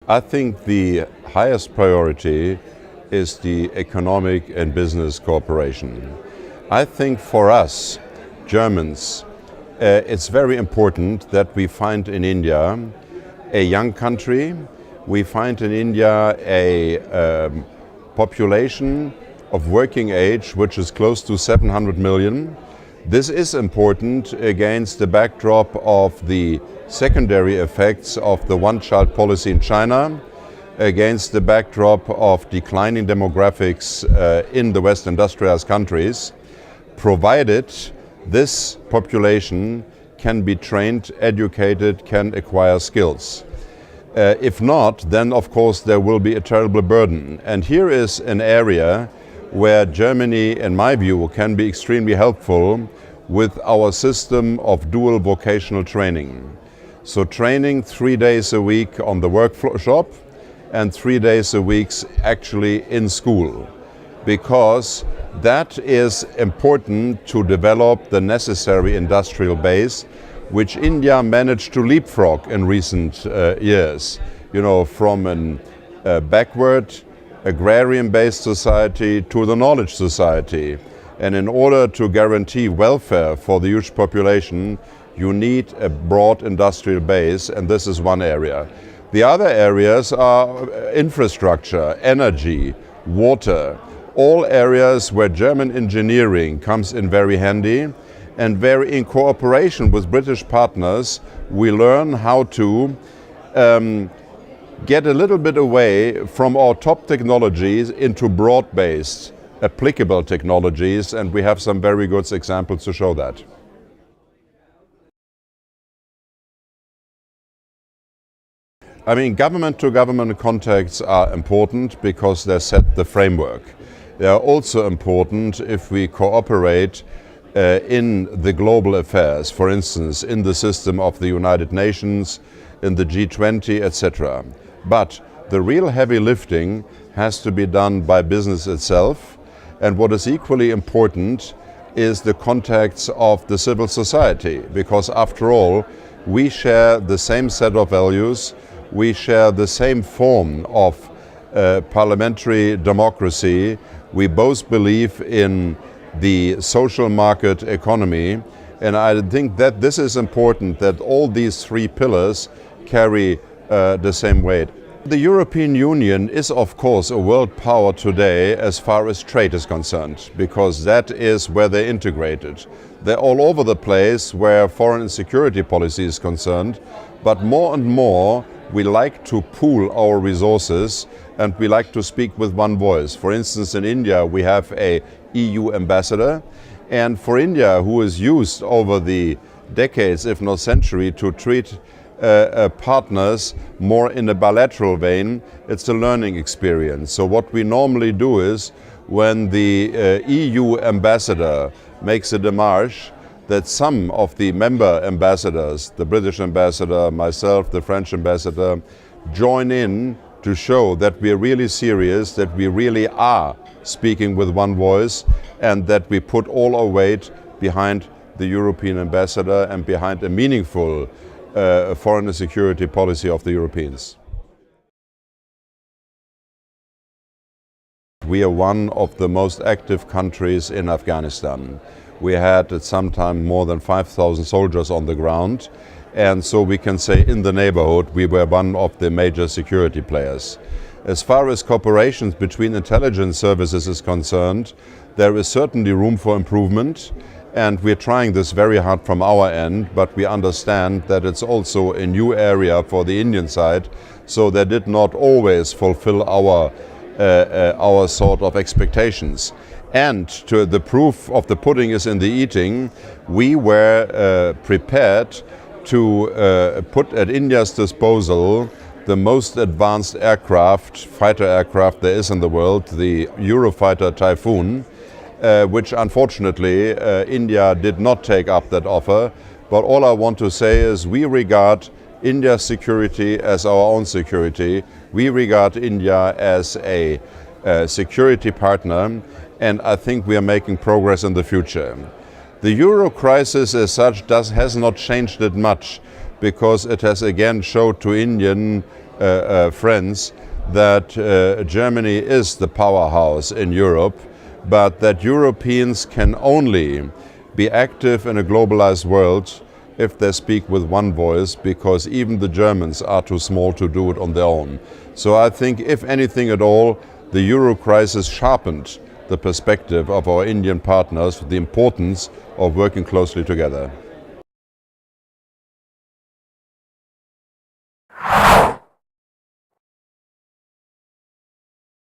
I think the highest priority is the economic and business cooperation. I think for us, Germans, it's very important that we find in India a young country. We find in India a population of working age which is close to 700 million. This is important against the backdrop of the secondary effects of the one-child policy in China, against the backdrop of declining demographics in the West industrialized countries, provided this population can be trained, educated, can acquire skills. If not, then of course there will be a terrible burden. And here is an area where Germany, in my view, can be extremely helpful with our system of dual vocational training. So training 3 days a week on the workshop and 3 days a week actually in school, because that is important to develop the necessary industrial base which India managed to leapfrog in recent years. You know, from a backward agrarian-based society to the knowledge society. And in order to guarantee welfare for the huge population, you need a broad industrial base, and this is one area. The other areas are infrastructure, energy, water, all areas where German engineering comes in very handy, and where in cooperation with British partners we learn how to get a little bit away from our top technologies into broad-based applicable technologies, and we have some very good examples to show that. I mean, government-to-government contacts are important because they set the framework. They are also important if we cooperate in the global affairs, for instance, in the system of the United Nations, in the G20, etc. But the real heavy lifting has to be done by business itself, and what is equally important is the contacts of the civil society, because after all, we share the same set of values, we share the same form of parliamentary democracy, we both believe in the social market economy, and I think that this is important, that all these three pillars carry the same weight. The European Union is of course a world power today as far as trade is concerned, because that is where they're integrated. They're all over the place where foreign and security policy is concerned, but more and more we like to pool our resources and we like to speak with one voice. For instance, in India we have a EU ambassador, and for India, who is used over the decades, if not century, to treat partners more in a bilateral vein, it's a learning experience. So what we normally do is, when the EU ambassador makes a démarche, that some of the member ambassadors, the British ambassador, myself, the French ambassador, join in to show that we are really serious, that we really are speaking with one voice, and that we put all our weight behind the European ambassador and behind a meaningful foreign and security policy of the Europeans. We are one of the most active countries in Afghanistan. We had at some time more than 5,000 soldiers on the ground, and so we can say in the neighborhood we were one of the major security players. As far as cooperation between intelligence services is concerned, there is certainly room for improvement, and we're trying this very hard from our end, but we understand that it's also a new area for the Indian side, so they did not always fulfill our sort of expectations. And to the proof of the pudding is in the eating, we were prepared to put at India's disposal the most advanced fighter aircraft there is in the world, the Eurofighter Typhoon, which unfortunately India did not take up that offer. But all I want to say is we regard India's security as our own security. We regard India as a security partner, and I think we are making progress in the future. The euro crisis as such has not changed it much, because it has again showed to Indian friends that Germany is the powerhouse in Europe, but that Europeans can only be active in a globalized world if they speak with one voice, because even the Germans are too small to do it on their own. So I think, if anything at all, the Euro crisis sharpened the perspective of our Indian partners, the importance of working closely together.